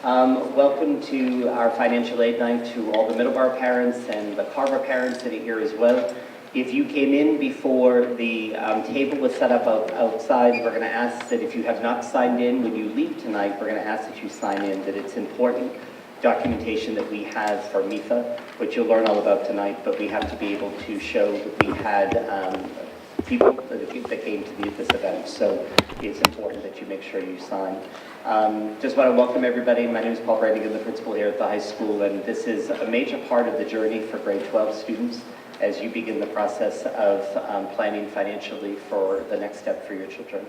Welcome to our financial aid night to all the Middleborough parents and the Carver parents that are here as well. If you came in before the table was set up outside, we're going to ask that if you have not signed in when you leave tonight, we're going to ask that you sign in, that it's important documentation that we have for MIFA, which you'll learn all about tonight, but we have to be able to show that we had people that came to this event, so it's important that you make sure you sign. Just want to welcome everybody. My name is Paul Brannigan, the principal here at the high school, and this is a major part of the journey for grade 12 students as you begin the process of planning financially for the next step for your children.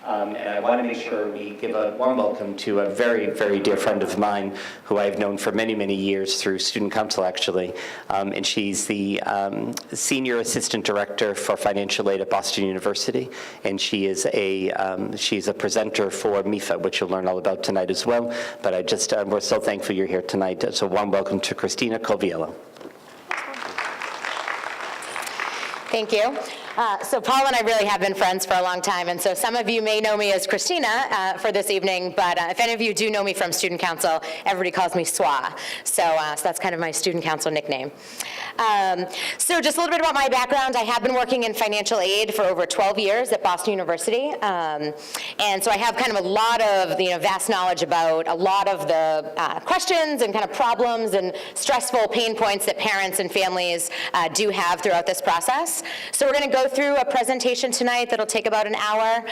And I want to make sure we give a warm welcome to a very, very dear friend of mine who I've known for many, many years through student council, actually. And she's the Senior Assistant Director for Financial Aid at Boston University. And she is she's a presenter for MIFA, which you'll learn all about tonight as well. But we're so thankful you're here tonight. So warm welcome to Christina Coviello. Thank you. So Paul and I really have been friends for a long time, and so some of you may know me as Christina for this evening, but if any of you do know me from student council, everybody calls me SWA. So that's kind of my student council nickname. So just a little bit about my background. I have been working in financial aid for over 12 years at Boston University, and so I have kind of a lot of vast knowledge about a lot of the questions and kind of problems and stressful pain points that parents and families do have throughout this process. So we're going to go through a presentation tonight that'll take about an hour.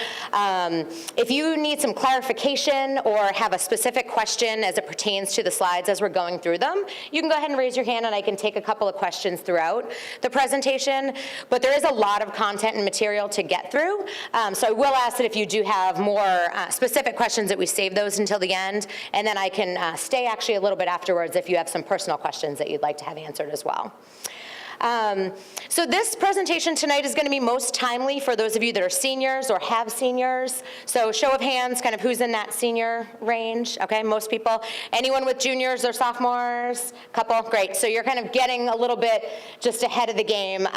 If you need some clarification or have a specific question as it pertains to the slides as we're going through them, you can go ahead and raise your hand and I can take a couple of questions throughout the presentation. But there is a lot of content and material to get through. So I will ask that if you do have more specific questions that we save those until the end, and then I can stay actually a little bit afterwards if you have some personal questions that you'd like to have answered as well. So this presentation tonight is going to be most timely for those of you that are seniors or have seniors. So show of hands, kind of who's in that senior range. Okay, most people. Anyone with juniors or sophomores? Couple, great. So you're kind of getting a little bit just ahead of the game,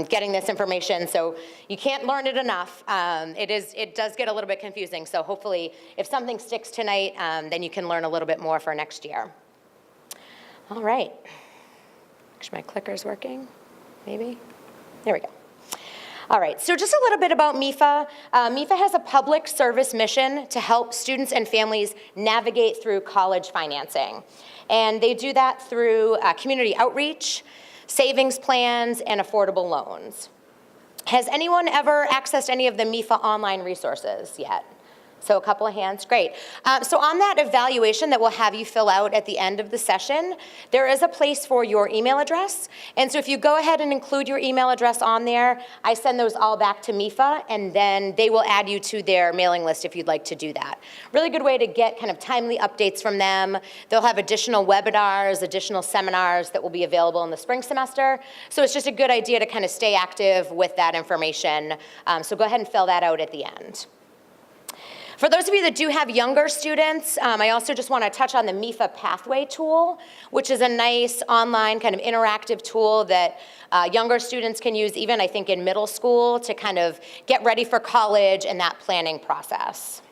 getting this information. So you can't learn it enough. It does get a little bit confusing. So hopefully if something sticks tonight, then you can learn a little bit more for next year. All right. My clicker's working, maybe? There we go. All right, so just a little bit about MIFA. MIFA has a public service mission to help students and families navigate through college financing. And they do that through community outreach, savings plans, and affordable loans. Has anyone ever accessed any of the MIFA online resources yet? So a couple of hands, great. So on that evaluation that we'll have you fill out at the end of the session, there is a place for your email address. And so if you go ahead and include your email address on there, I send those all back to MIFA, and then they will add you to their mailing list if you'd like to do that. Really good way to get kind of timely updates from them. They'll have additional webinars, additional seminars that will be available in the spring semester. So it's just a good idea to kind of stay active with that information. So go ahead and fill that out at the end. For those of you that do have younger students, I also just want to touch on the MIFA Pathway tool, which is a nice online kind of interactive tool that younger students can use, even I think in middle school, to kind of get ready for college and that planning process.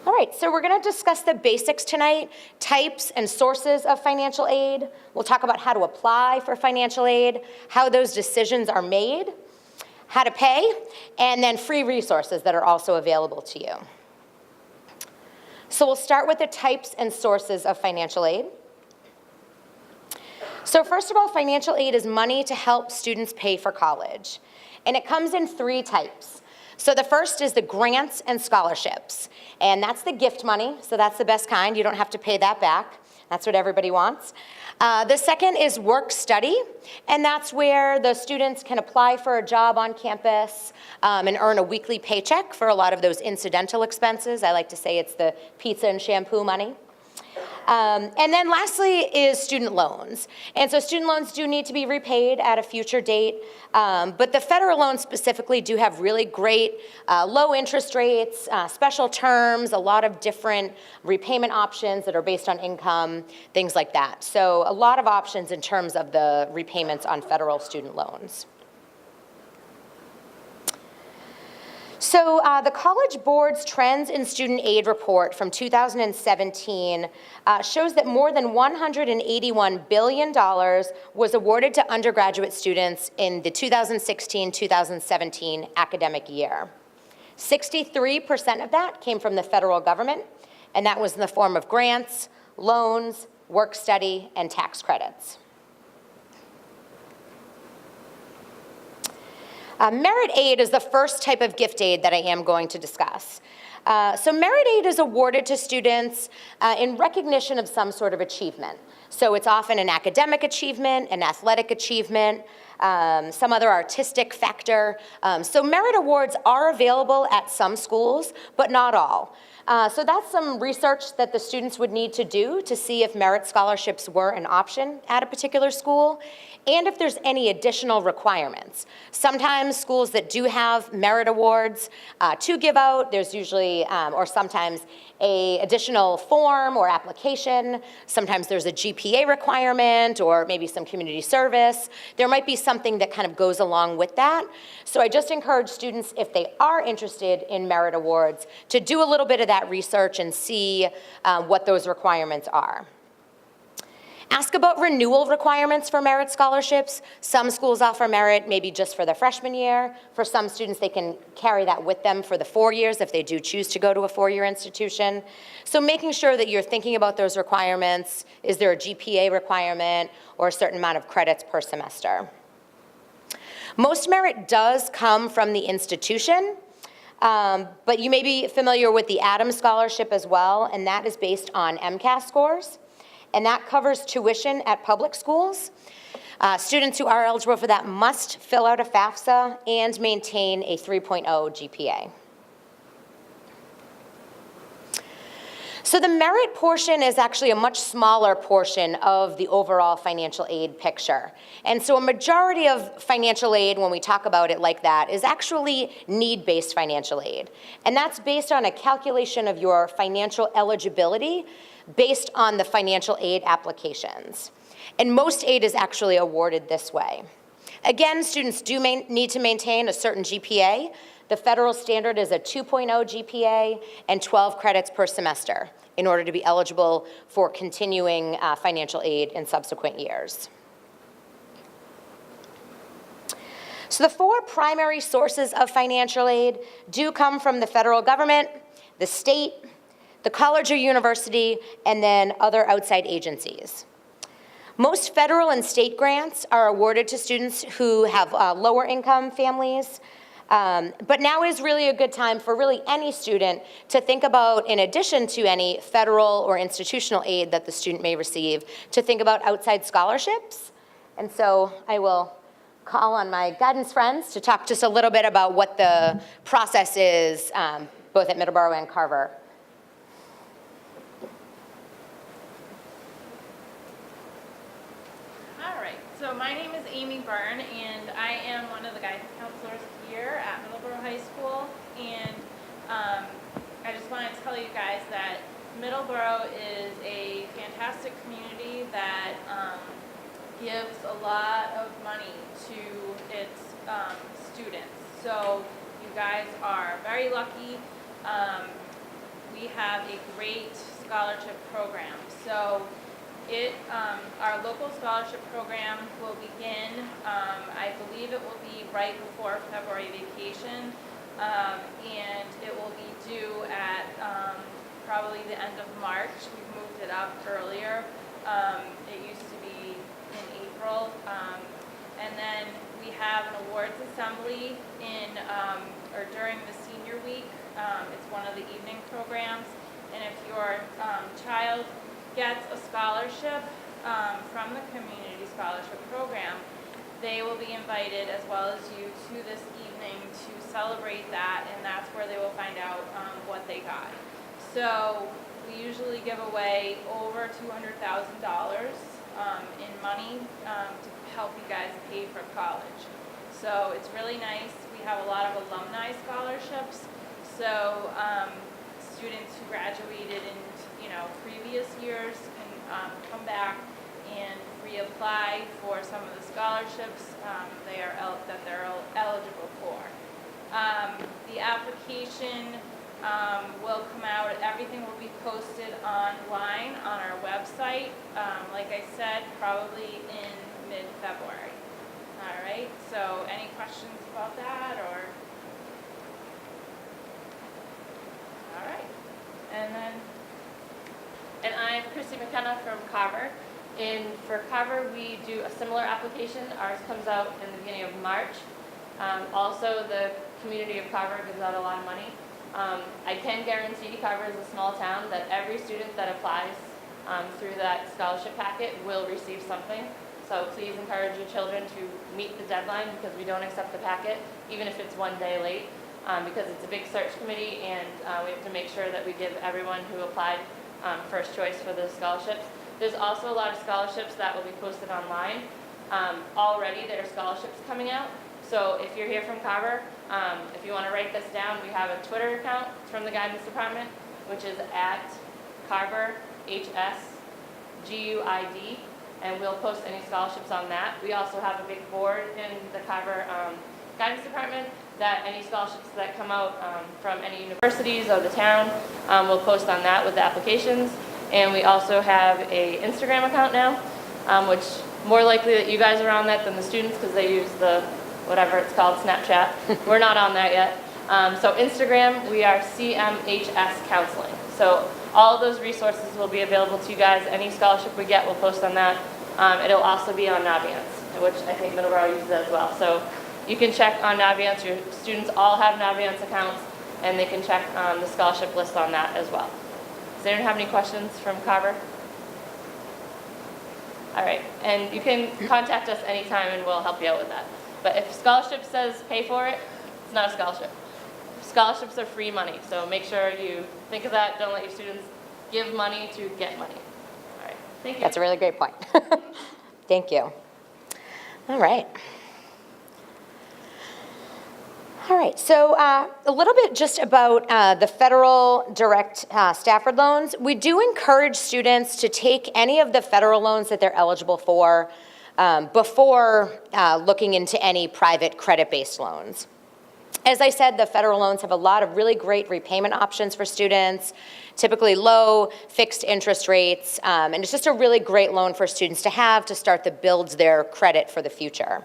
All right, so we're going to discuss the basics tonight, types and sources of financial aid. We'll talk about how to apply for financial aid, how those decisions are made, how to pay, and then free resources that are also available to you. So we'll start with the types and sources of financial aid. So first of all, financial aid is money to help students pay for college. And it comes in three types. So the first is the grants and scholarships. And that's the gift money, so that's the best kind. You don't have to pay that back. That's what everybody wants. The second is work study, and that's where the students can apply for a job on campus and earn a weekly paycheck for a lot of those incidental expenses. I like to say it's the pizza and shampoo money. And then lastly is student loans. And so student loans do need to be repaid at a future date, but the federal loans specifically do have really great low interest rates, special terms, a lot of different repayment options that are based on income, things like that. So a lot of options in terms of the repayments on federal student loans. So the College Board's Trends in Student Aid report from 2017 shows that more than $181 billion was awarded to undergraduate students in the 2016-2017 academic year. 63% of that came from the federal government, and that was in the form of grants, loans, work study, and tax credits. Merit aid is the first type of gift aid that I am going to discuss. So merit aid is awarded to students in recognition of some sort of achievement. So it's often an academic achievement, an athletic achievement, some other artistic factor. So merit awards are available at some schools, but not all. So that's some research that the students would need to do to see if merit scholarships were an option at a particular school, and if there's any additional requirements. Sometimes schools that do have merit awards to give out, there's usually, or sometimes a additional form or application. Sometimes there's a GPA requirement or maybe some community service. There might be something that kind of goes along with that. So I just encourage students, if they are interested in merit awards, to do a little bit of that research and see what those requirements are. Ask about renewal requirements for merit scholarships. Some schools offer merit maybe just for the freshman year. For some students, they can carry that with them for the 4 years if they do choose to go to a 4-year institution. So making sure that you're thinking about those requirements. Is there a GPA requirement or a certain amount of credits per semester? Most merit does come from the institution, but you may be familiar with the Adams Scholarship as well, and that is based on MCAS scores. And that covers tuition at public schools. Students who are eligible for that must fill out a FAFSA and maintain a 3.0 GPA. So the merit portion is actually a much smaller portion of the overall financial aid picture. And so a majority of financial aid, when we talk about it like that, is actually need-based financial aid. And that's based on a calculation of your financial eligibility based on the financial aid applications. And most aid is actually awarded this way. Again, students do need to maintain a certain GPA. The federal standard is a 2.0 GPA and 12 credits per semester in order to be eligible for continuing financial aid in subsequent years. So the 4 primary sources of financial aid do come from the federal government, the state, the college or university, and then other outside agencies. Most federal and state grants are awarded to students who have lower income families, but now is really a good time for really any student to think about, in addition to any federal or institutional aid that the student may receive, to think about outside scholarships. And so I will call on my guidance friends to talk just a little bit about what the process is, both at Middleborough and Carver. So my name is Amy Byrne, and I am one of the guidance counselors here at Middleborough High School. And I just wanted to tell you guys that Middleborough is a fantastic community that gives a lot of money to its students. So you guys are very lucky. We have a great scholarship program. So our local scholarship program will begin, I believe it will be right before February vacation, and it will be due at probably the end of March. We've moved it up earlier. It used to be in April. And then we have an awards assembly or during the senior week. It's one of the evening programs, and if your child gets a scholarship from the community scholarship program, they will be invited, as well as you, to this evening to celebrate that, and that's where they will find out what they got. So we usually give away over $200,000 in money to help you guys pay for college. So it's really nice. We have a lot of alumni scholarships. So students who graduated in previous years can come back and reapply for some of the scholarships that they're eligible for. The application will come out, everything will be posted online on our website, like I said, probably in mid-February. All right, so any questions about that, or? All right, and then, And I'm Christy McKenna from Carver. And for Carver, we do a similar application. Ours comes out in the beginning of March. Also, the community of Carver gives out a lot of money. I can guarantee Carver is a small town that every student that applies through that scholarship packet will receive something. So please encourage your children to meet the deadline because we don't accept the packet, even if it's one day late, because it's a big search committee and we have to make sure that we give everyone who applied first choice for the scholarships. There's also a lot of scholarships that will be posted online. Already there are scholarships coming out. So if you're here from Carver, if you want to write this down, we have a Twitter account from the guidance department, which is at Carver HSGUID, and we'll post any scholarships on that. We also have a big board in the Carver guidance department that any scholarships that come out from any universities or the town, we'll post on that with the applications. And we also have a Instagram account now, which more likely that you guys are on that than the students because they use the whatever it's called, Snapchat. We're not on that yet. So Instagram, we are CMHS Counseling. So all of those resources will be available to you guys. Any scholarship we get, we'll post on that. It'll also be on Naviance, which I think Middleborough uses as well. So you can check on Naviance. Your students all have Naviance accounts, and they can check the scholarship list on that as well. Does anyone have any questions from Carver? All right, and you can contact us anytime and we'll help you out with that. But if scholarship says pay for it, it's not a scholarship. Scholarships are free money, so make sure you think of that. Don't let your students give money to get money. All right, thank you. That's a really great point. Thank you. All right. All right, so a little bit just about the federal direct Stafford loans. We do encourage students to take any of the federal loans that they're eligible for before looking into any private credit-based loans. As I said, the federal loans have a lot of really great repayment options for students, typically low fixed interest rates, and it's just a really great loan for students to have to start to build their credit for the future.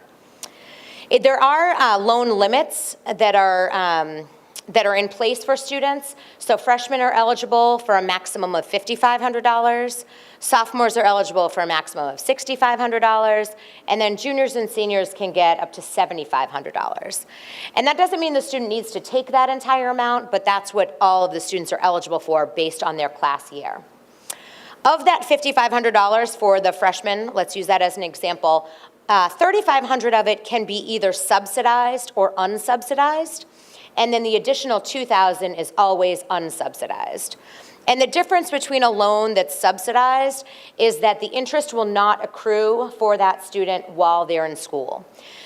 There are loan limits that are in place for students. So freshmen are eligible for a maximum of $5,500. Sophomores are eligible for a maximum of $6,500. And then juniors and seniors can get up to $7,500. And that doesn't mean the student needs to take that entire amount, but that's what all of the students are eligible for based on their class year. Of that $5,500 for the freshmen, let's use that as an example, $3,500 of it can be either subsidized or unsubsidized, and then the additional $2,000 is always unsubsidized. And the difference between a loan that's subsidized is that the interest will not accrue for that student while they're in school.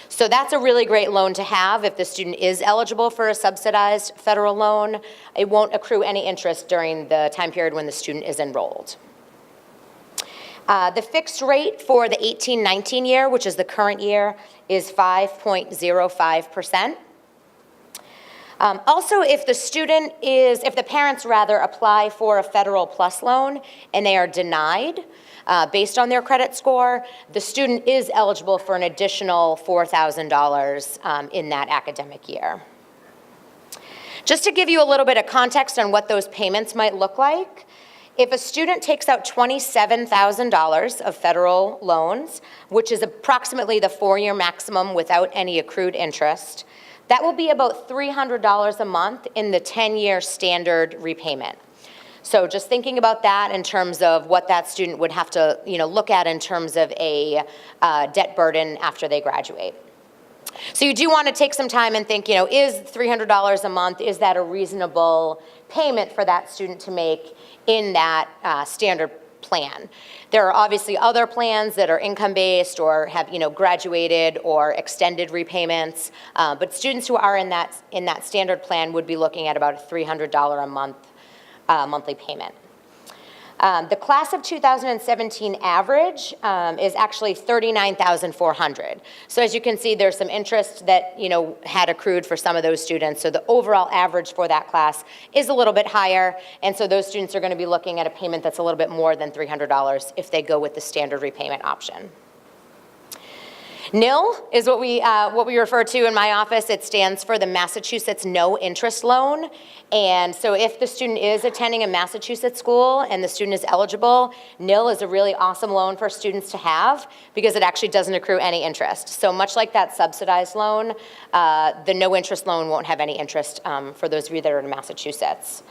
So that's a really great loan to have if the student is eligible for a subsidized federal loan. It won't accrue any interest during the time period when the student is enrolled. The fixed rate for the 18-19 year, which is the current year, is 5.05%. Also, if the parents rather apply for a Federal Plus loan and they are denied based on their credit score, the student is eligible for an additional $4,000 in that academic year. Just to give you a little bit of context on what those payments might look like, if a student takes out $27,000 of federal loans, which is approximately the 4-year maximum without any accrued interest, that will be about $300 a month in the 10-year standard repayment. So just thinking about that in terms of what that student would have to, look at in terms of a debt burden after they graduate. So you do want to take some time and think, is $300 a month, is that a reasonable payment for that student to make in that standard plan? There are obviously other plans that are income-based or have, graduated or extended repayments, but students who are in that standard plan would be looking at about a $300 a month monthly payment. The class of 2017 average is actually 39,400. So as you can see, there's some interest that, had accrued for some of those students. So the overall average for that class is a little bit higher. And so those students are going to be looking at a payment that's a little bit more than $300 if they go with the standard repayment option. NIL is what we refer to in my office. It stands for the Massachusetts No Interest Loan. And so if the student is attending a Massachusetts school and the student is eligible, NIL is a really awesome loan for students to have because it actually doesn't accrue any interest. So much like that subsidized loan, the no interest loan won't have any interest for those of you that are in Massachusetts.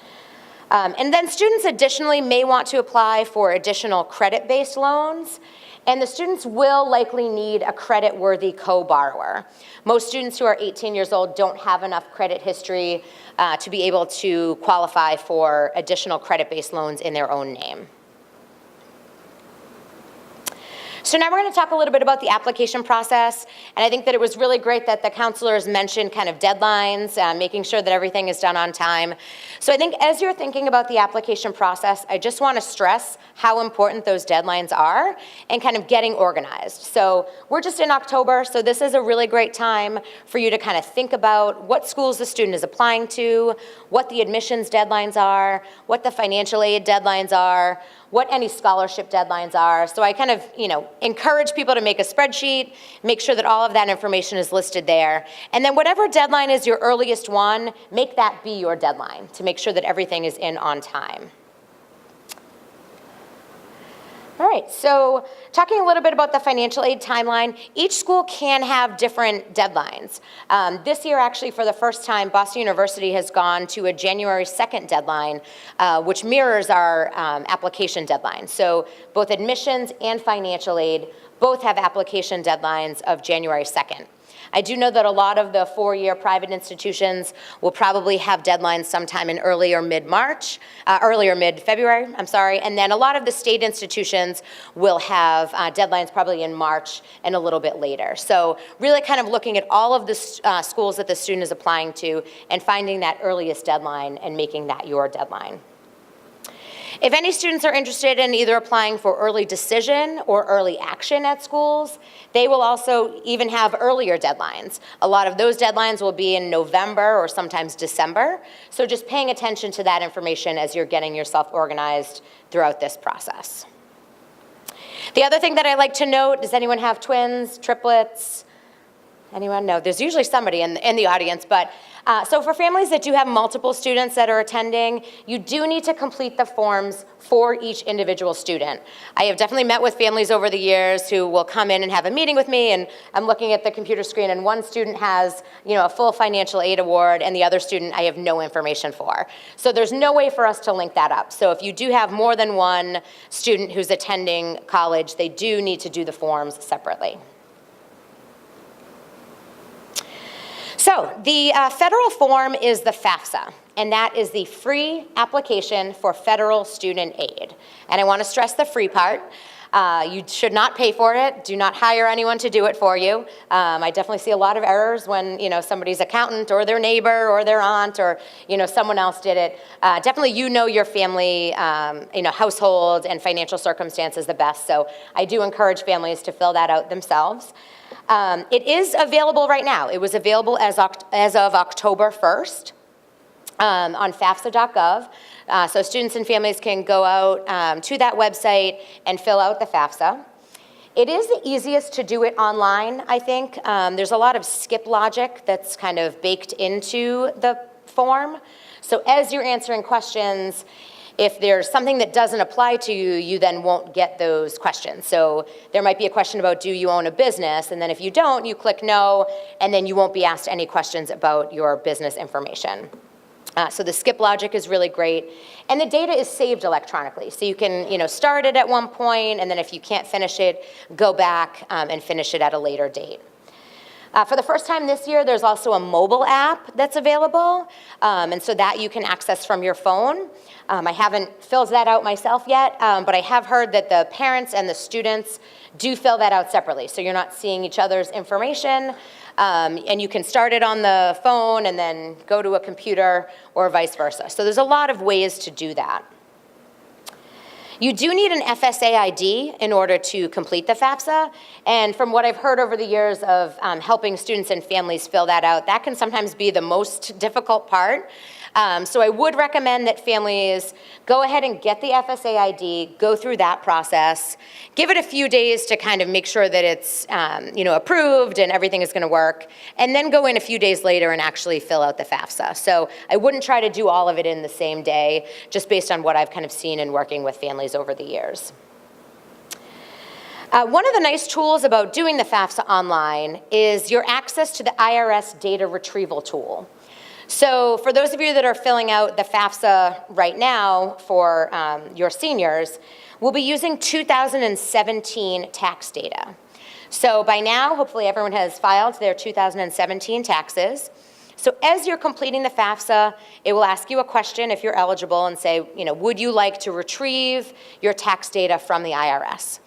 And then students additionally may want to apply for additional credit-based loans. And the students will likely need a credit-worthy co-borrower. Most students who are 18 years old don't have enough credit history to be able to qualify for additional credit-based loans in their own name. So now we're going to talk a little bit about the application process, and I think that it was really great that the counselors mentioned kind of deadlines, making sure that everything is done on time. So I think as you're thinking about the application process, I just want to stress how important those deadlines are and kind of getting organized. So we're just in October, so this is a really great time for you to kind of think about what schools the student is applying to, what the admissions deadlines are, what the financial aid deadlines are, what any scholarship deadlines are. So I kind of, encourage people to make a spreadsheet, make sure that all of that information is listed there. And then whatever deadline is your earliest one, make that be your deadline to make sure that everything is in on time. All right, so talking a little bit about the financial aid timeline, each school can have different deadlines. This year, actually, for the first time, Boston University has gone to a January 2nd deadline, which mirrors our application deadline. So both admissions and financial aid both have application deadlines of January 2nd. I do know that a lot of the four-year private institutions will probably have deadlines sometime in early or mid-February, and then a lot of the state institutions will have deadlines probably in March and a little bit later. So really kind of looking at all of the schools that the student is applying to and finding that earliest deadline and making that your deadline. If any students are interested in either applying for early decision or early action at schools, they will also even have earlier deadlines. A lot of those deadlines will be in November or sometimes December. So just paying attention to that information as you're getting yourself organized throughout this process. The other thing that I like to note, does anyone have twins, triplets? Anyone? No, there's usually somebody in the audience, but so for families that do have multiple students that are attending, you do need to complete the forms for each individual student. I have definitely met with families over the years who will come in and have a meeting with me, and I'm looking at the computer screen, and one student has, a full financial aid award, and the other student I have no information for. So there's no way for us to link that up. So if you do have more than one student who's attending college, they do need to do the forms separately. So the federal form is the FAFSA, and that is the free application for federal student aid. And I want to stress the free part. You should not pay for it. Do not hire anyone to do it for you. I definitely see a lot of errors when somebody's accountant or their neighbor or their aunt or someone else did it. Definitely your family, household and financial circumstances the best. So I do encourage families to fill that out themselves. It is available right now. It was available as of October 1st on FAFSA.gov. So students and families can go out to that website and fill out the FAFSA. It is the easiest to do it online, I think. There's a lot of skip logic that's kind of baked into the form. So as you're answering questions, if there's something that doesn't apply to you, you then won't get those questions. So there might be a question about, do you own a business? And then if you don't, you click no, and then you won't be asked any questions about your business information. So the skip logic is really great. And the data is saved electronically. So you can start it at one point, and then if you can't finish it, go back and finish it at a later date. For the first time this year, there's also a mobile app that's available, and so that you can access from your phone. I haven't filled that out myself yet, but I have heard that the parents and the students do fill that out separately, so you're not seeing each other's information, and you can start it on the phone and then go to a computer or vice versa. So there's a lot of ways to do that. You do need an FSA ID in order to complete the FAFSA, and from what I've heard over the years of helping students and families fill that out, that can sometimes be the most difficult part. So I would recommend that families go ahead and get the FSA ID, go through that process, give it a few days to kind of make sure that it's approved and everything is going to work, and then go in a few days later and actually fill out the FAFSA. So I wouldn't try to do all of it in the same day, just based on what I've kind of seen in working with families over the years. One of the nice tools about doing the FAFSA online is your access to the IRS data retrieval tool. So for those of you that are filling out the FAFSA right now for your seniors, we'll be using 2017 tax data. So by now, hopefully everyone has filed their 2017 taxes. So as you're completing the FAFSA, it will ask you a question if you're eligible and say, would you like to retrieve your tax data from the IRS?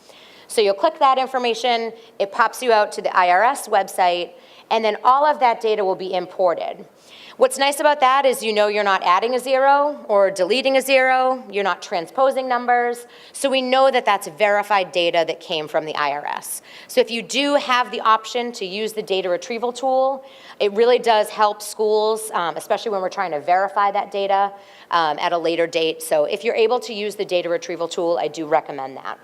So you'll click that information, it pops you out to the IRS website, and then all of that data will be imported. What's nice about that is you're not adding a zero or deleting a zero, you're not transposing numbers, so we know that that's verified data that came from the IRS. So if you do have the option to use the data retrieval tool, it really does help schools, especially when we're trying to verify that data at a later date. So if you're able to use the data retrieval tool, I do recommend that.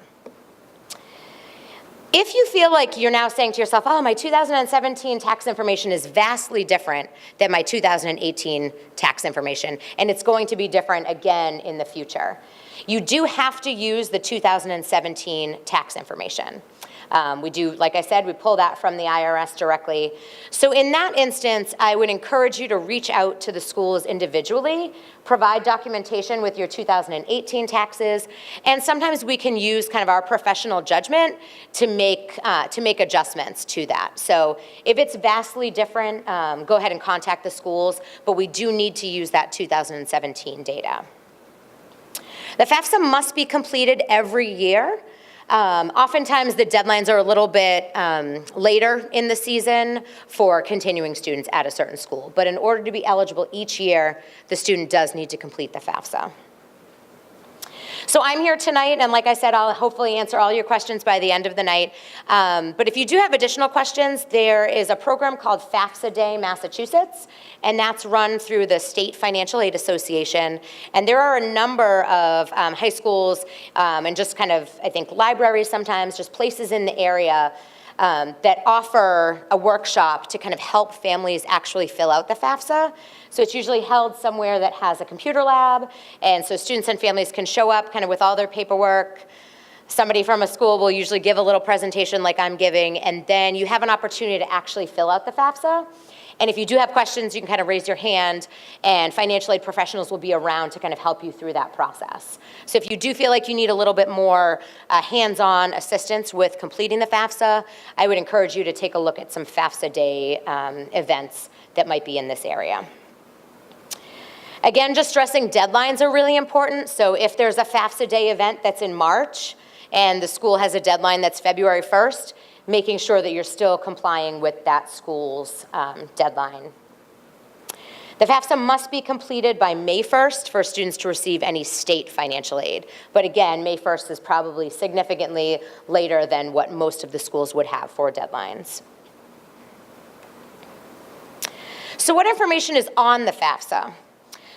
If you feel like you're now saying to yourself, oh, my 2017 tax information is vastly different than my 2018 tax information, and it's going to be different again in the future, you do have to use the 2017 tax information. We do, like I said, we pull that from the IRS directly. So in that instance, I would encourage you to reach out to the schools individually, provide documentation with your 2018 taxes, and sometimes we can use kind of our professional judgment to make adjustments to that. So if it's vastly different, go ahead and contact the schools, but we do need to use that 2017 data. The FAFSA must be completed every year. Oftentimes the deadlines are a little bit later in the season for continuing students at a certain school. But in order to be eligible each year, the student does need to complete the FAFSA. So I'm here tonight, and like I said, I'll hopefully answer all your questions by the end of the night. But if you do have additional questions, there is a program called FAFSA Day Massachusetts, and that's run through the State Financial Aid Association. And there are a number of high schools and just kind of, I think, libraries sometimes, just places in the area that offer a workshop to kind of help families actually fill out the FAFSA. So it's usually held somewhere that has a computer lab, and so students and families can show up kind of with all their paperwork. Somebody from a school will usually give a little presentation like I'm giving, and then you have an opportunity to actually fill out the FAFSA. And if you do have questions, you can kind of raise your hand, and financial aid professionals will be around to kind of help you through that process. So if you do feel like you need a little bit more hands-on assistance with completing the FAFSA, I would encourage you to take a look at some FAFSA Day events that might be in this area. Again, just stressing deadlines are really important. So if there's a FAFSA Day event that's in March and the school has a deadline that's February 1st, making sure that you're still complying with that school's deadline. The FAFSA must be completed by May 1st for students to receive any state financial aid. But again, May 1st is probably significantly later than what most of the schools would have for deadlines. So what information is on the FAFSA?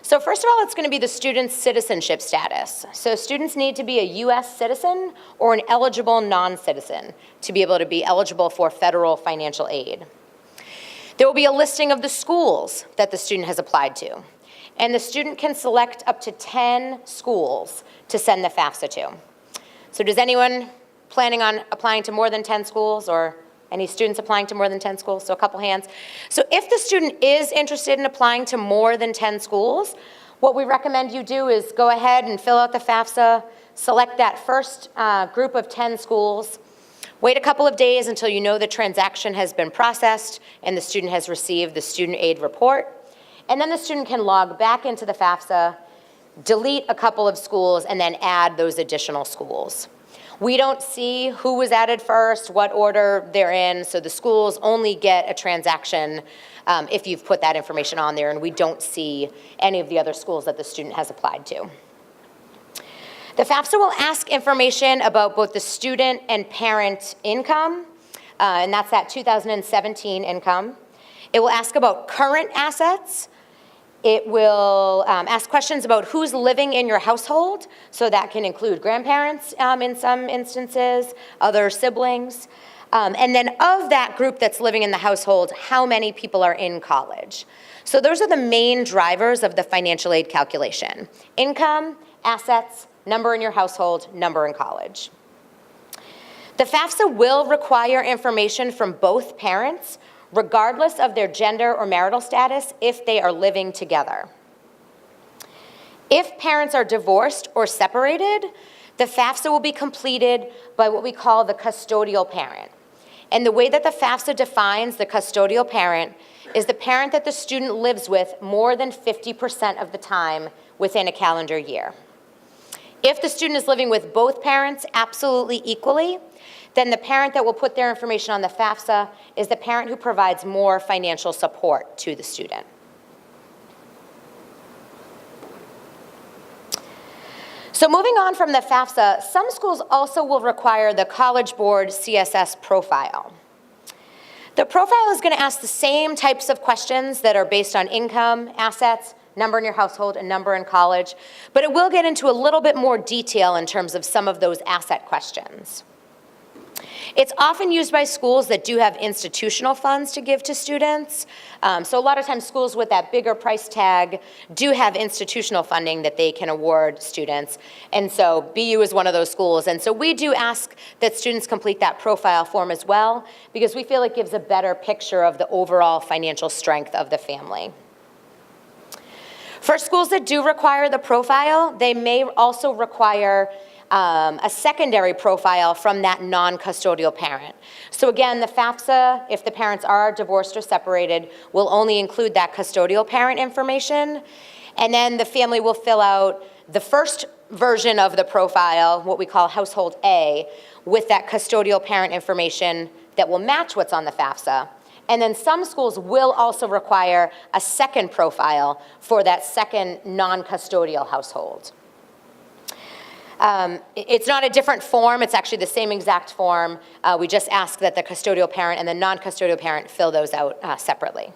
So first of all, it's going to be the student's citizenship status. So students need to be a U.S. citizen or an eligible non-citizen to be able to be eligible for federal financial aid. There will be a listing of the schools that the student has applied to. And the student can select up to 10 schools to send the FAFSA to. So does anyone planning on applying to more than 10 schools, or any students applying to more than 10 schools? So a couple hands. So if the student is interested in applying to more than 10 schools, what we recommend you do is go ahead and fill out the FAFSA, select that first group of 10 schools, wait a couple of days until you know the transaction has been processed and the student has received the student aid report, and then the student can log back into the FAFSA, delete a couple of schools, and then add those additional schools. We don't see who was added first, what order they're in, so the schools only get a transaction if you've put that information on there, and we don't see any of the other schools that the student has applied to. The FAFSA will ask information about both the student and parent income, and that's that 2017 income. It will ask about current assets. It will ask questions about who's living in your household, so that can include grandparents in some instances, other siblings. And then of that group that's living in the household, how many people are in college? So those are the main drivers of the financial aid calculation: income, assets, number in your household, number in college. The FAFSA will require information from both parents, regardless of their gender or marital status, if they are living together. If parents are divorced or separated, the FAFSA will be completed by what we call the custodial parent. And the way that the FAFSA defines the custodial parent is the parent that the student lives with more than 50% of the time within a calendar year. If the student is living with both parents absolutely equally, then the parent that will put their information on the FAFSA is the parent who provides more financial support to the student. So moving on from the FAFSA, some schools also will require the College Board CSS profile. The profile is going to ask the same types of questions that are based on income, assets, number in your household, and number in college, but it will get into a little bit more detail in terms of some of those asset questions. It's often used by schools that do have institutional funds to give to students. So a lot of times schools with that bigger price tag do have institutional funding that they can award students. And so BU is one of those schools. And so we do ask that students complete that profile form as well, because we feel it gives a better picture of the overall financial strength of the family. For schools that do require the profile, they may also require a secondary profile from that non-custodial parent. So again, the FAFSA, if the parents are divorced or separated, will only include that custodial parent information. And then the family will fill out the first version of the profile, what we call household A, with that custodial parent information that will match what's on the FAFSA. And then some schools will also require a second profile for that second non-custodial household. It's not a different form, it's actually the same exact form. We just ask that the custodial parent and the non-custodial parent fill those out separately.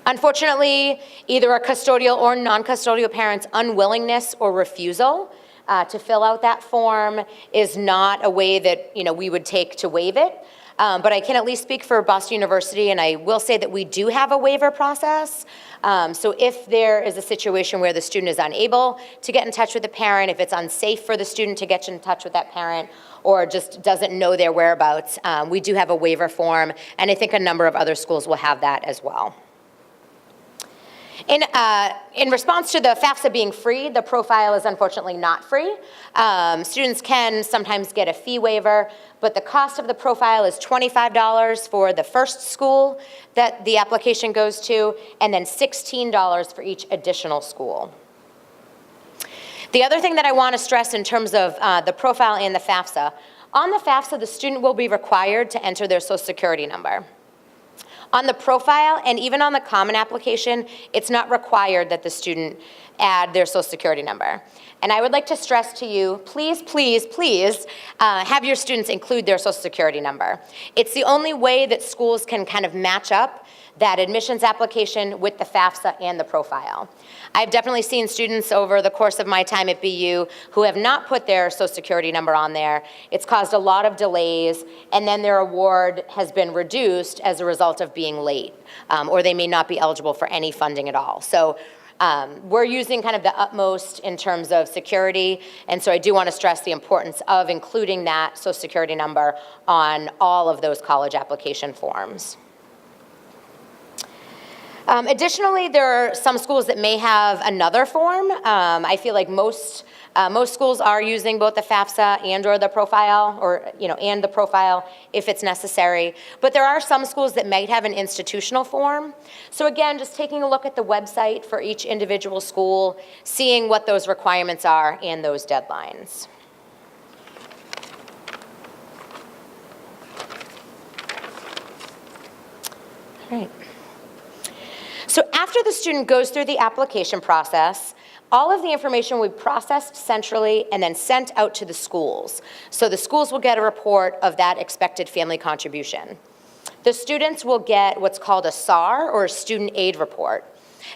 Unfortunately, either a custodial or non-custodial parent's unwillingness or refusal to fill out that form is not a way that we would take to waive it. But I can at least speak for Boston University, and I will say that we do have a waiver process. So if there is a situation where the student is unable to get in touch with the parent, if it's unsafe for the student to get in touch with that parent, or just doesn't know their whereabouts, we do have a waiver form, and I think a number of other schools will have that as well. In response to the FAFSA being free, the profile is unfortunately not free. Students can sometimes get a fee waiver, but the cost of the profile is $25 for the first school that the application goes to, and then $16 for each additional school. The other thing that I want to stress in terms of the profile and the FAFSA, on the FAFSA, the student will be required to enter their Social Security number. On the profile and even on the common application, it's not required that the student add their Social Security number. And I would like to stress to you, please, please, please have your students include their Social Security number. It's the only way that schools can kind of match up that admissions application with the FAFSA and the profile. I've definitely seen students over the course of my time at BU who have not put their Social Security number on there. It's caused a lot of delays, and then their award has been reduced as a result of being late, or they may not be eligible for any funding at all. So we're using kind of the utmost in terms of security, and so I do want to stress the importance of including that Social Security number on all of those college application forms. Additionally, there are some schools that may have another form. I feel like most schools are using both the FAFSA and/or the profile, or and the profile if it's necessary. But there are some schools that might have an institutional form. So again, just taking a look at the website for each individual school, seeing what those requirements are and those deadlines. All right. So after the student goes through the application process, All of the information will be processed centrally and then sent out to the schools. So the schools will get a report of that expected family contribution. The students will get what's called a SAR, or a student aid report.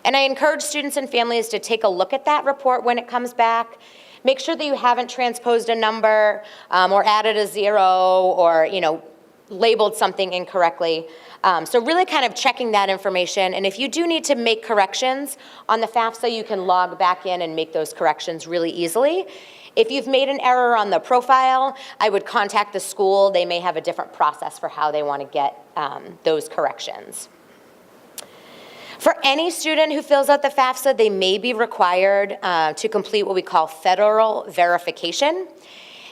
And I encourage students and families to take a look at that report when it comes back. Make sure that you haven't transposed a number or added a zero or, labeled something incorrectly. So really kind of checking that information. And if you do need to make corrections on the FAFSA, you can log back in and make those corrections really easily. If you've made an error on the profile, I would contact the school. They may have a different process for how they want to get those corrections. For any student who fills out the FAFSA, they may be required to complete what we call federal verification.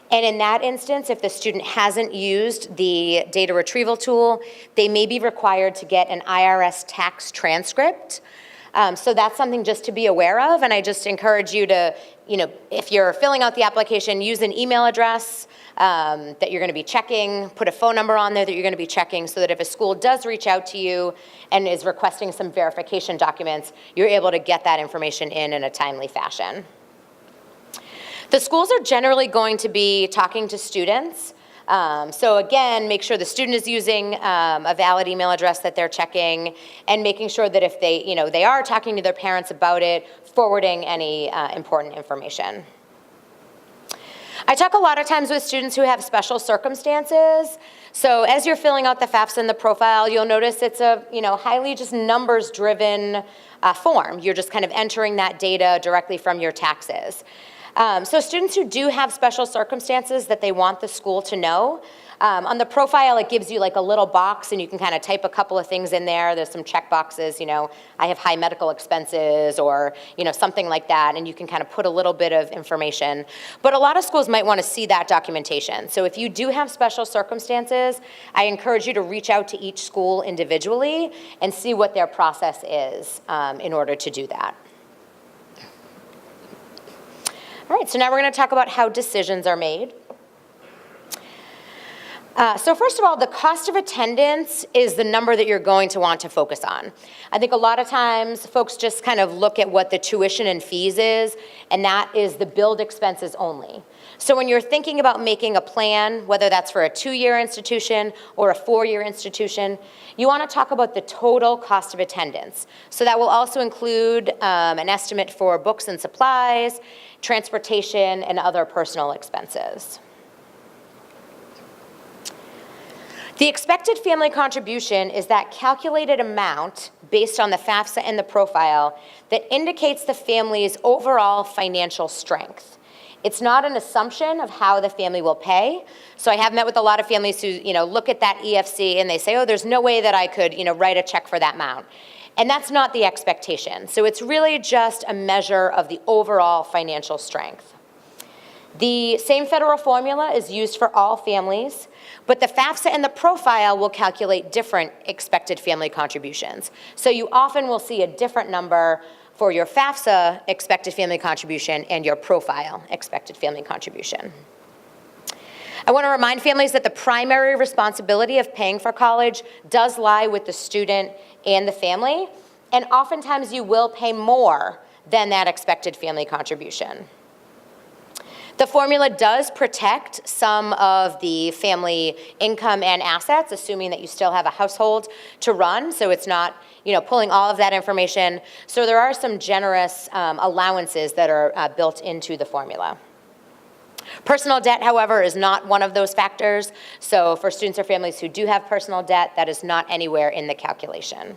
And in that instance, if the student hasn't used the data retrieval tool, they may be required to get an IRS tax transcript. So that's something just to be aware of, and I just encourage you to, if you're filling out the application, use an email address that you're going to be checking, put a phone number on there that you're going to be checking, so that if a school does reach out to you and is requesting some verification documents, you're able to get that information in a timely fashion. The schools are generally going to be talking to students. So again, make sure the student is using a valid email address that they're checking, and making sure that if they, they are talking to their parents about it, forwarding any important information. I talk a lot of times with students who have special circumstances. So as you're filling out the FAFSA and the profile, you'll notice it's a highly just numbers-driven form. You're just kind of entering that data directly from your taxes. So students who do have special circumstances that they want the school to know, on the profile it gives you like a little box and you can kind of type a couple of things in there. There's some check boxes, I have high medical expenses or something like that, and you can kind of put a little bit of information. But a lot of schools might want to see that documentation. So if you do have special circumstances, I encourage you to reach out to each school individually and see what their process is in order to do that. All right, so now we're going to talk about how decisions are made. So first of all, the cost of attendance is the number that you're going to want to focus on. I think a lot of times folks just kind of look at what the tuition and fees is, and that is the billed expenses only. So when you're thinking about making a plan, whether that's for a 2-year institution or a 4-year institution, you want to talk about the total cost of attendance. So that will also include an estimate for books and supplies, transportation, and other personal expenses. The expected family contribution is that calculated amount based on the FAFSA and the profile that indicates the family's overall financial strength. It's not an assumption of how the family will pay. So I have met with a lot of families who, look at that EFC and they say, oh, there's no way that I could, write a check for that amount. And that's not the expectation. So it's really just a measure of the overall financial strength. The same federal formula is used for all families, but the FAFSA and the profile will calculate different expected family contributions. So you often will see a different number for your FAFSA expected family contribution and your profile expected family contribution. I want to remind families that the primary responsibility of paying for college does lie with the student and the family, and oftentimes you will pay more than that expected family contribution. The formula does protect some of the family income and assets, assuming that you still have a household to run, so it's not pulling all of that information. So there are some generous allowances that are built into the formula. Personal debt, however, is not one of those factors. So for students or families who do have personal debt, that is not anywhere in the calculation.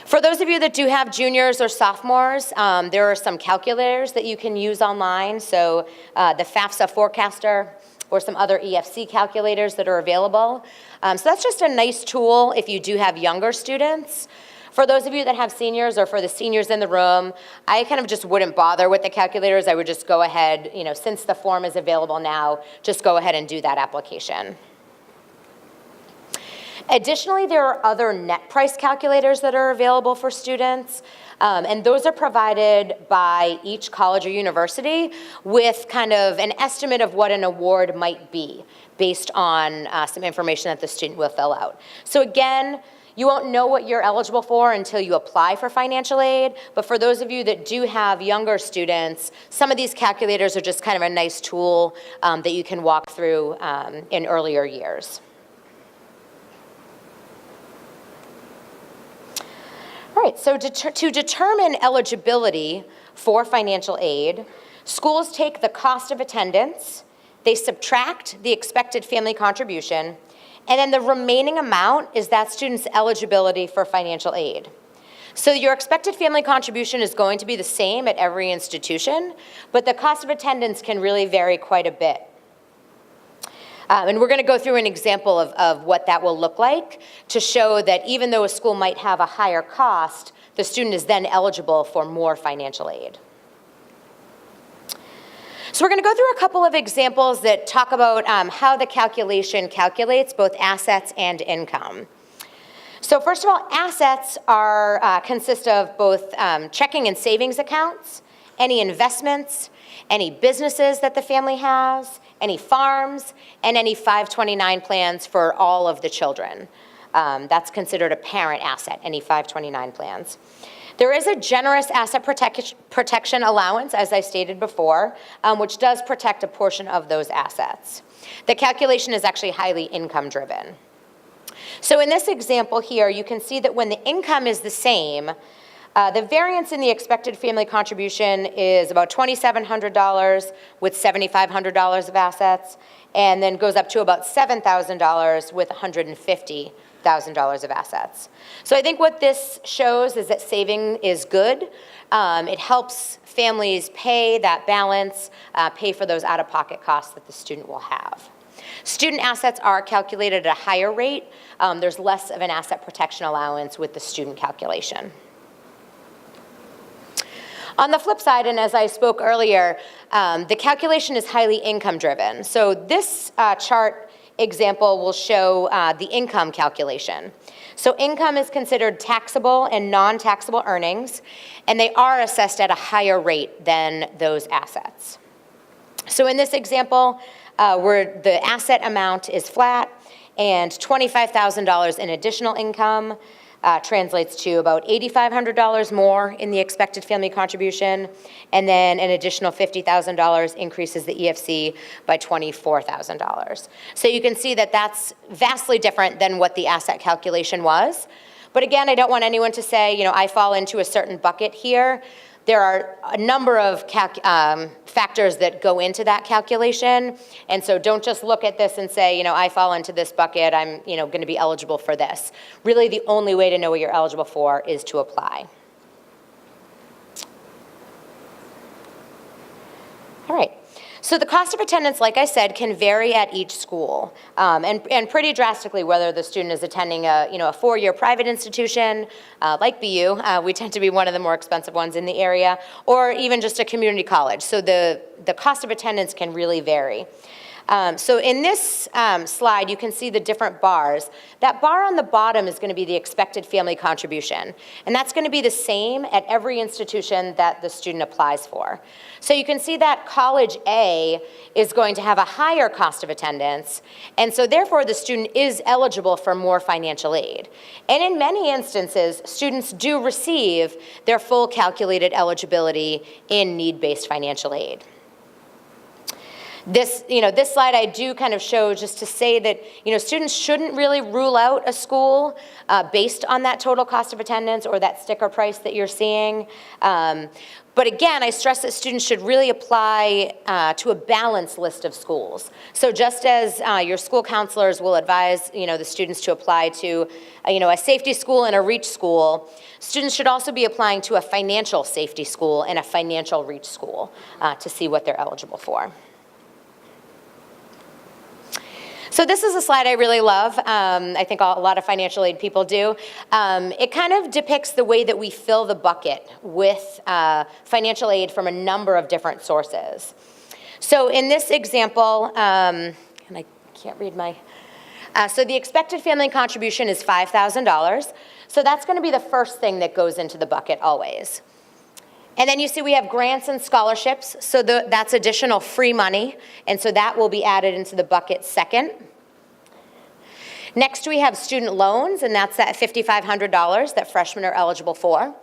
For those of you that do have juniors or sophomores, there are some calculators that you can use online. So the FAFSA Forecaster or some other EFC calculators that are available. So that's just a nice tool if you do have younger students. For those of you that have seniors, or for the seniors in the room, I kind of just wouldn't bother with the calculators. I would just go ahead, since the form is available now, just go ahead and do that application. Additionally, there are other net price calculators that are available for students, and those are provided by each college or university with kind of an estimate of what an award might be based on some information that the student will fill out. So again, You won't know what you're eligible for until you apply for financial aid, but for those of you that do have younger students, some of these calculators are just kind of a nice tool that you can walk through in earlier years. All right, so to determine eligibility for financial aid, schools take the cost of attendance, they subtract the expected family contribution, and then the remaining amount is that student's eligibility for financial aid. So your expected family contribution is going to be the same at every institution, but the cost of attendance can really vary quite a bit. And we're going to go through an example of what that will look like to show that even though a school might have a higher cost, the student is then eligible for more financial aid. So we're going to go through a couple of examples that talk about how the calculation calculates both assets and income. So first of all, assets consist of both checking and savings accounts, any investments, any businesses that the family has, any farms, and any 529 plans for all of the children. That's considered a parent asset, any 529 plans. There is a generous asset protection allowance, as I stated before, which does protect a portion of those assets. The calculation is actually highly income driven. So in this example here, you can see that when the income is the same, the variance in the expected family contribution is about $2,700 with $7,500 of assets, and then goes up to about $7,000 with $150,000 of assets. So I think what this shows is that saving is good. It helps families pay that balance, pay for those out-of-pocket costs that the student will have. Student assets are calculated at a higher rate. There's less of an asset protection allowance with the student calculation. On the flip side, and as I spoke earlier, the calculation is highly income driven. So this chart example will show the income calculation. So income is considered taxable and non-taxable earnings, and they are assessed at a higher rate than those assets. So in this example, where the asset amount is flat and $25,000 in additional income translates to about $8,500 more in the expected family contribution, and then an additional $50,000 increases the EFC by $24,000. So you can see that that's vastly different than what the asset calculation was. But again, I don't want anyone to say, I fall into a certain bucket here. There are a number of factors that go into that calculation, and so don't just look at this and say, I fall into this bucket, I'm going to be eligible for this. Really, the only way to know what you're eligible for is to apply. All right. So the cost of attendance, like I said, can vary at each school, and pretty drastically, whether the student is attending a four-year private institution like BU, we tend to be one of the more expensive ones in the area, or even just a community college. So the cost of attendance can really vary. So in this slide, you can see the different bars. That bar on the bottom is going to be the expected family contribution, and that's going to be the same at every institution that the student applies for. So you can see that College A is going to have a higher cost of attendance, and so therefore the student is eligible for more financial aid. And in many instances, students do receive their full calculated eligibility in need-based financial aid. This slide I do kind of show just to say that, students shouldn't really rule out a school based on that total cost of attendance or that sticker price that you're seeing. But again, I stress that students should really apply to a balanced list of schools. So just as your school counselors will advise, the students to apply to, a safety school and a reach school, students should also be applying to a financial safety school and a financial reach school to see what they're eligible for. So this is a slide I really love. I think a lot of financial aid people do. It kind of depicts the way that we fill the bucket with financial aid from a number of different sources. So in this example, and I can't read my, so the expected family contribution is $5,000. So that's going to be the first thing that goes into the bucket always. And then you see we have grants and scholarships, so that's additional free money, and so that will be added into the bucket second. Next, we have student loans, and that's that $5,500 that freshmen are eligible for.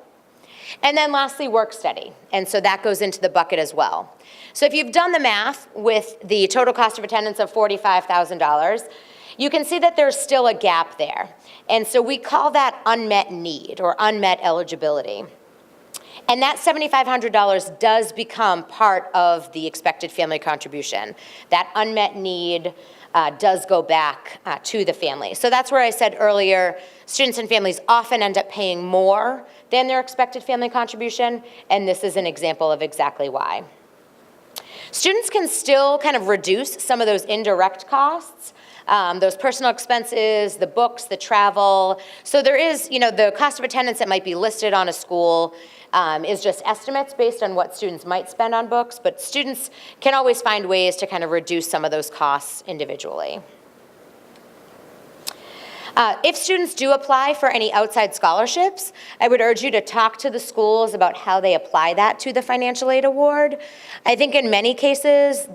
And then lastly, work study, and so that goes into the bucket as well. So if you've done the math with the total cost of attendance of $45,000, you can see that there's still a gap there. And so we call that unmet need or unmet eligibility. And that $7,500 does become part of the expected family contribution. That unmet need does go back to the family. So that's where I said earlier, students and families often end up paying more than their expected family contribution, and this is an example of exactly why. Students can still kind of reduce some of those indirect costs, those personal expenses, the books, the travel. So there is, the cost of attendance that might be listed on a school is just estimates based on what students might spend on books, but students can always find ways to kind of reduce some of those costs individually. If students do apply for any outside scholarships, I would urge you to talk to the schools about how they apply that to the financial aid award. I think in many cases,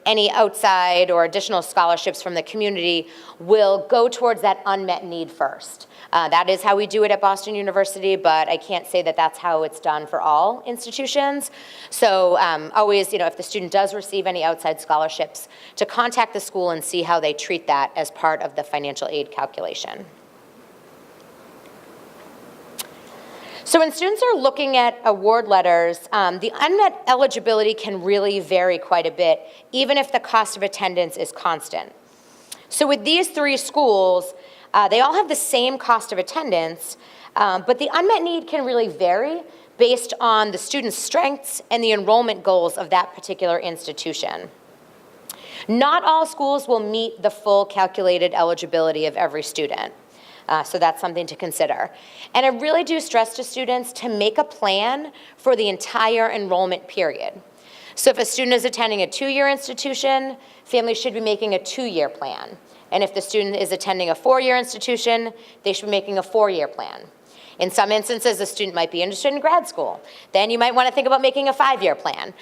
any outside or additional scholarships from the community will go towards that unmet need first. That is how we do it at Boston University, but I can't say that that's how it's done for all institutions. So always, if the student does receive any outside scholarships, to contact the school and see how they treat that as part of the financial aid calculation. So when students are looking at award letters, the unmet eligibility can really vary quite a bit, even if the cost of attendance is constant. So with these three schools, they all have the same cost of attendance, but the unmet need can really vary based on the student's strengths and the enrollment goals of that particular institution. Not all schools will meet the full calculated eligibility of every student. So that's something to consider. And I really do stress to students to make a plan for the entire enrollment period. So if a student is attending a 2-year institution, families should be making a 2-year plan. And if the student is attending a 4-year institution, they should be making a 4-year plan. In some instances, a student might be interested in grad school. Then you might want to think about making a 5-year plan.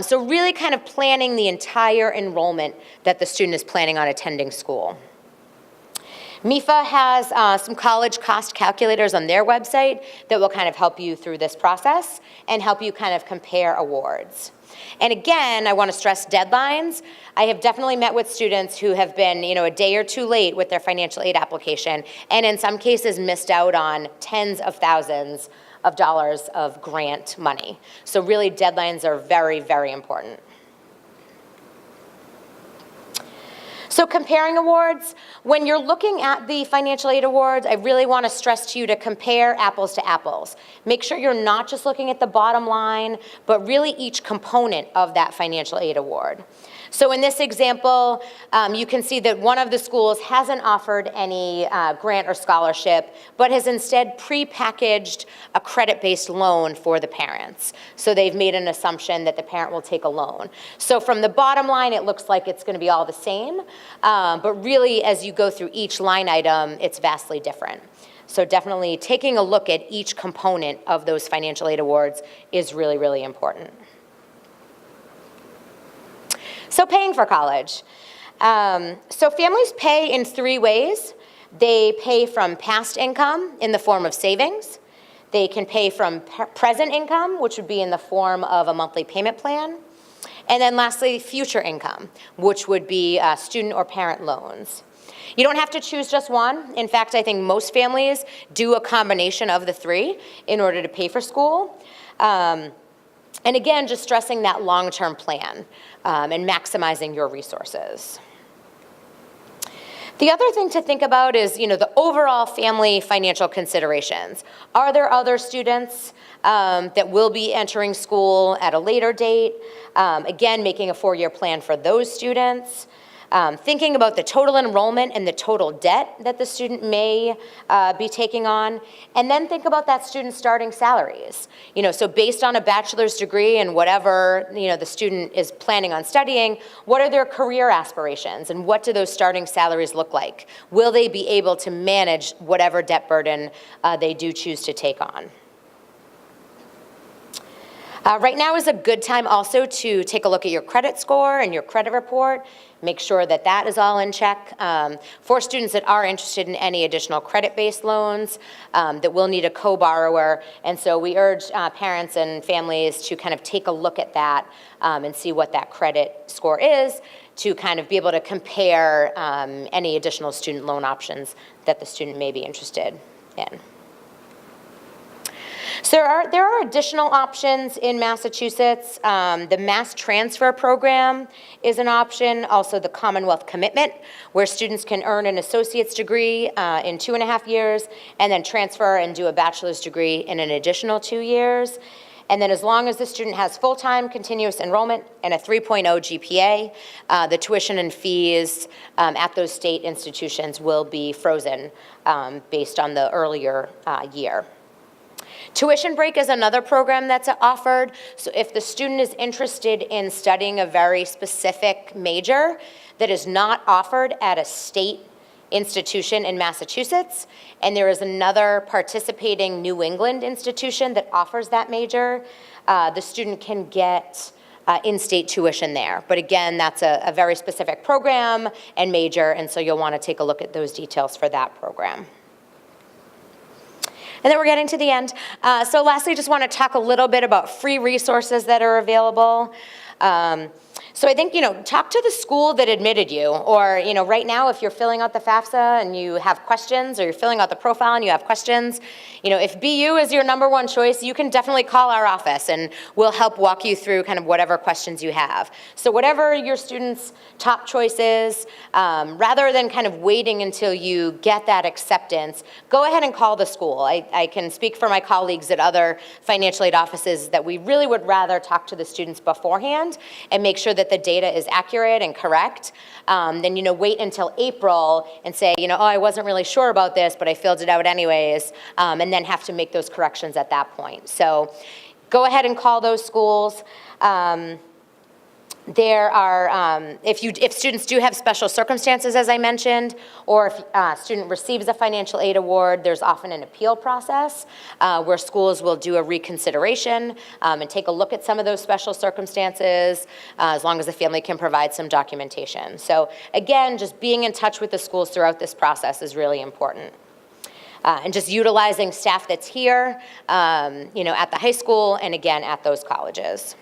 So really kind of planning the entire enrollment that the student is planning on attending school. MIFA has some college cost calculators on their website that will kind of help you through this process and help you kind of compare awards. And again, I want to stress deadlines. I have definitely met with students who have been, a day or two late with their financial aid application, and in some cases missed out on tens of thousands of dollars of grant money. So really, deadlines are very, very important. So comparing awards, when you're looking at the financial aid awards, I really want to stress to you to compare apples to apples. Make sure you're not just looking at the bottom line, but really each component of that financial aid award. So in this example, you can see that one of the schools hasn't offered any grant or scholarship, but has instead pre-packaged a credit-based loan for the parents. So they've made an assumption that the parent will take a loan. So from the bottom line, it looks like it's going to be all the same, but really as you go through each line item, it's vastly different. So definitely taking a look at each component of those financial aid awards is really, really important. So paying for college. So families pay in 3 ways. They pay from past income in the form of savings. They can pay from present income, which would be in the form of a monthly payment plan. And then lastly, future income, which would be student or parent loans. You don't have to choose just one. In fact, I think most families do a combination of the 3 in order to pay for school. And again, just stressing that long-term plan and maximizing your resources. The other thing to think about is, the overall family financial considerations. Are there other students that will be entering school at a later date? Again, making a 4-year plan for those students. Thinking about the total enrollment and the total debt that the student may be taking on, and then think about that student's starting salaries. So based on a bachelor's degree and whatever the student is planning on studying, what are their career aspirations and what do those starting salaries look like? Will they be able to manage whatever debt burden they do choose to take on? Right now is a good time also to take a look at your credit score and your credit report. Make sure that that is all in check. For students that are interested in any additional credit-based loans, that will need a co-borrower. And so we urge parents and families to kind of take a look at that and see what that credit score is, to kind of be able to compare any additional student loan options that the student may be interested in. So there are additional options in Massachusetts. The Mass Transfer Program is an option, also the Commonwealth Commitment, where students can earn an associate's degree in 2.5 years, and then transfer and do a bachelor's degree in an additional 2 years. And then as long as the student has full-time continuous enrollment and a 3.0 GPA, the tuition and fees at those state institutions will be frozen based on the earlier year. Tuition break is another program that's offered. So if the student is interested in studying a very specific major that is not offered at a state institution in Massachusetts, and there is another participating New England institution that offers that major, the student can get in-state tuition there. But again, that's a very specific program and major, and so you'll want to take a look at those details for that program. And then we're getting to the end. So lastly, just want to talk a little bit about free resources that are available. So I think, talk to the school that admitted you, or, right now, if you're filling out the FAFSA and you have questions, or you're filling out the profile and you have questions, if BU is your #1 choice, you can definitely call our office and we'll help walk you through kind of whatever questions you have. So whatever your student's top choice is, rather than kind of waiting until you get that acceptance, go ahead and call the school. I can speak for my colleagues at other financial aid offices that we really would rather talk to the students beforehand and make sure that the data is accurate and correct, then wait until April and say, oh, I wasn't really sure about this, but I filled it out anyways, and then have to make those corrections at that point. So go ahead and call those schools. There are, if students do have special circumstances, as I mentioned, or if a student receives a financial aid award, there's often an appeal process where schools will do a reconsideration and take a look at some of those special circumstances, as long as the family can provide some documentation. So again, just being in touch with the schools throughout this process is really important. And just utilizing staff that's here, at the high school and again at those colleges.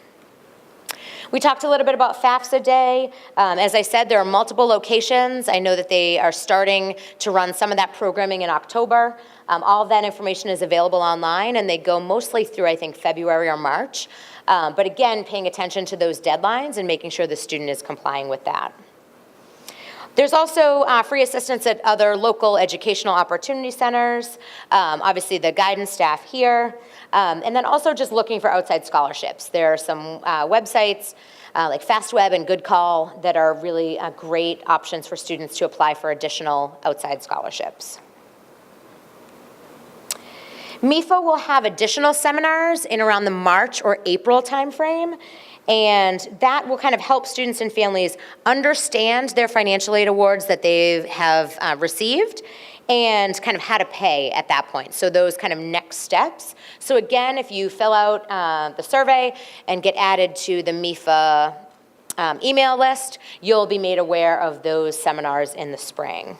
We talked a little bit about FAFSA Day. As I said, there are multiple locations. I know that they are starting to run some of that programming in October. All of that information is available online, and they go mostly through, I think, February or March. But again, paying attention to those deadlines and making sure the student is complying with that. There's also free assistance at other local educational opportunity centers, obviously the guidance staff here, and then also just looking for outside scholarships. There are some websites like FastWeb and Good Call that are really great options for students to apply for additional outside scholarships. MIFA will have additional seminars in around the March or April timeframe. And that will kind of help students and families understand their financial aid awards that they have received and kind of how to pay at that point. So those kind of next steps. So again, if you fill out the survey and get added to the MIFA email list, you'll be made aware of those seminars in the spring.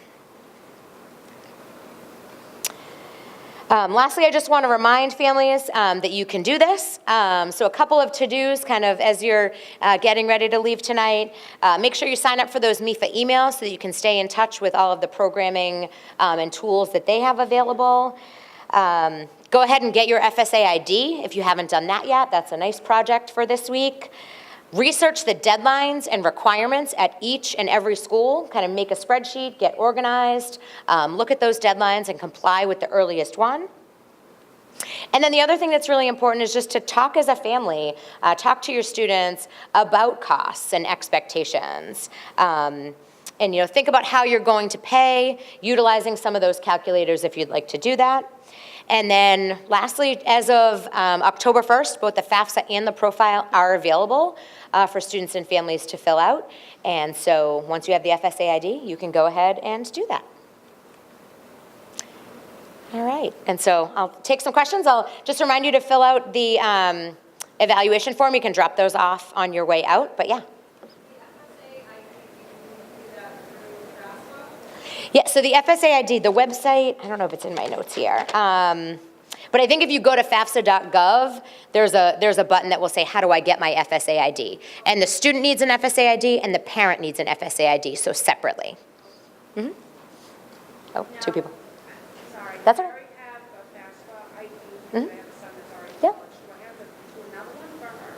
Lastly, I just want to remind families that you can do this. So a couple of to-dos kind of as you're getting ready to leave tonight. Make sure you sign up for those MIFA emails so that you can stay in touch with all of the programming and tools that they have available. Go ahead and get your FSA ID if you haven't done that yet. That's a nice project for this week. Research the deadlines and requirements at each and every school, kind of make a spreadsheet, get organized, look at those deadlines and comply with the earliest one. And then the other thing that's really important is just to talk as a family, talk to your students about costs and expectations. And think about how you're going to pay, utilizing some of those calculators if you'd like to do that. And then lastly, as of October 1st, both the FAFSA and the profile are available for students and families to fill out. And so once you have the FSA ID, you can go ahead and do that. All right, and so I'll take some questions. I'll just remind you to fill out the evaluation form. You can drop those off on your way out, but yeah. Yeah, so the FSA ID, the website, I don't know if it's in my notes here, but I think if you go to fafsa.gov, there's a button that will say, how do I get my FSA ID? And the student needs an FSA ID, and the parent needs an FSA ID, so separately. Mm-hmm. Oh, now, 2 people. Sorry. That's all right. I already have a FAFSA ID. Mm-hmm. I have a son that's already Yeah. college. Do I have to do another one for her?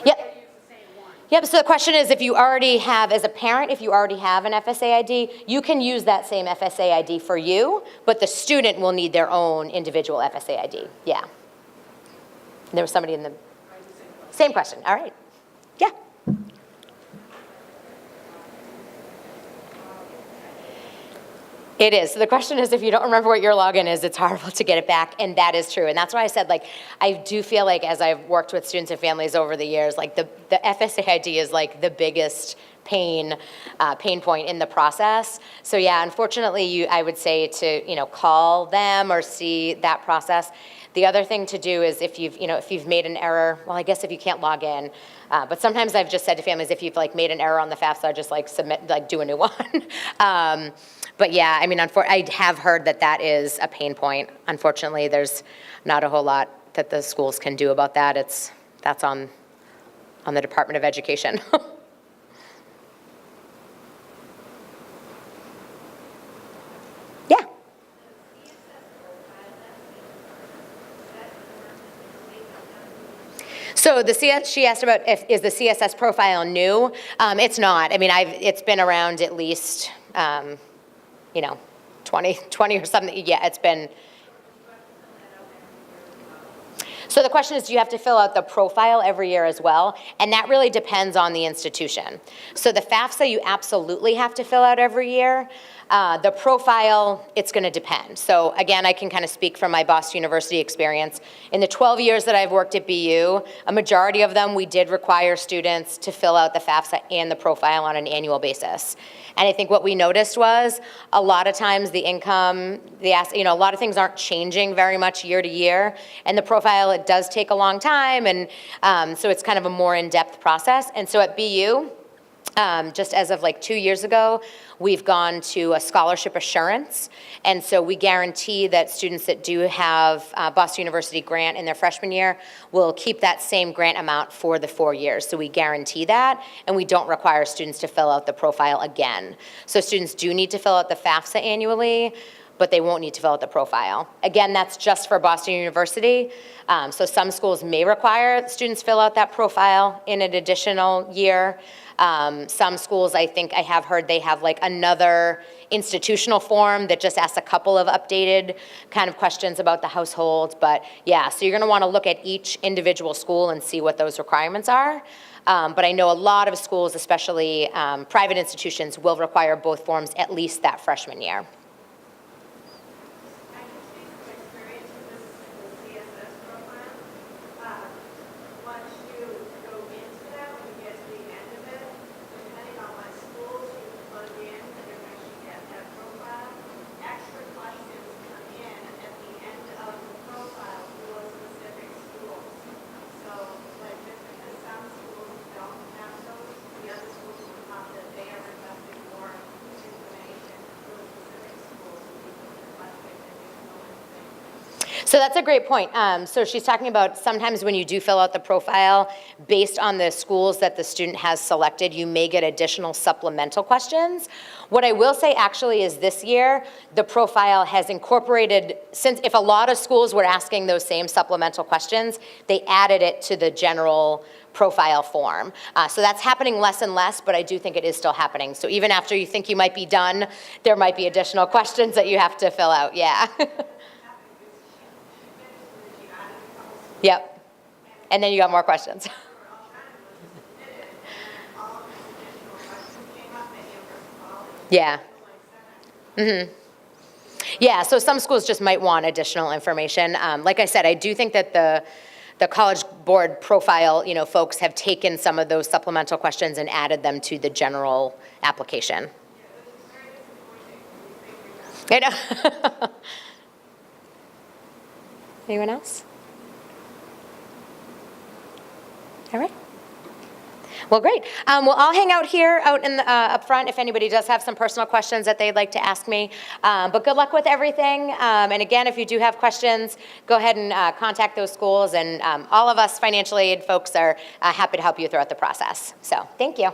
Or Yep. do I use the same one? Yep, so the question is, if you already have, as a parent, if you already have an FSA ID, you can use that same FSA ID for you, but the student will need their own individual FSA ID. Yeah. There was somebody in the, same question, all right. Yeah. It is. So the question is, if you don't remember what your login is, it's horrible to get it back, and that is true. And that's why I said, like, I do feel like as I've worked with students and families over the years, like the FSA ID is like the biggest pain point in the process. So yeah, unfortunately, I would say to, call them or see that process. The other thing to do is if you've made an error, well, I guess if you can't log in, but sometimes I've just said to families, if you've like made an error on the FAFSA, just like submit, like do a new one. But yeah, I mean, I have heard that is a pain point. Unfortunately, there's not a whole lot that the schools can do about that. That's on the Department of Education. Yeah. So she asked about is the CSS profile new? It's not. I mean, it's been around at least 20 or something. Yeah, it's been. So the question is, do you have to fill out the profile every year as well? And that really depends on the institution. So the FAFSA, you absolutely have to fill out every year. The profile, it's going to depend. So again, I can kind of speak from my Boston University experience. In the 12 years that I've worked at BU, a majority of them, we did require students to fill out the FAFSA and the profile on an annual basis. And I think what we noticed was a lot of times the income, a lot of things aren't changing very much year to year. And the profile, it does take a long time. And so it's kind of a more in-depth process. And so at BU, just as of like 2 years ago, we've gone to a scholarship assurance. And so we guarantee that students that do have Boston University grant in their freshman year will keep that same grant amount for the 4 years. So we guarantee that, and we don't require students to fill out the profile again. So students do need to fill out the FAFSA annually, but they won't need to fill out the profile. Again, that's just for Boston University. So some schools may require students fill out that profile in an additional year. Some schools, I think I have heard they have like another institutional form that just asks a couple of updated kind of questions about the household. But yeah, so you're going to want to look at each individual school and see what those requirements are. But I know a lot of schools, especially private institutions, will require both forms at least that freshman year. So that's a great point. So she's talking about sometimes when you do fill out the profile, based on the schools that the student has selected, you may get additional supplemental questions. What I will say actually is this year, the profile has incorporated, since if a lot of schools were asking those same supplemental questions, they added it to the general profile form. So that's happening less and less, but I do think it is still happening. So even after you think you might be done, there might be additional questions that you have to fill out, yeah. Yep. And then you got more questions. Yeah. Mm-hmm. Yeah, so some schools just might want additional information. Like I said, I do think that the College Board profile, folks have taken some of those supplemental questions and added them to the general application. I know. Anyone else? All right. Well, great. Well, I'll hang out here out in the, up front if anybody does have some personal questions that they'd like to ask me. But good luck with everything. And again, if you do have questions, go ahead and contact those schools. And all of us financial aid folks are happy to help you throughout the process. So thank you.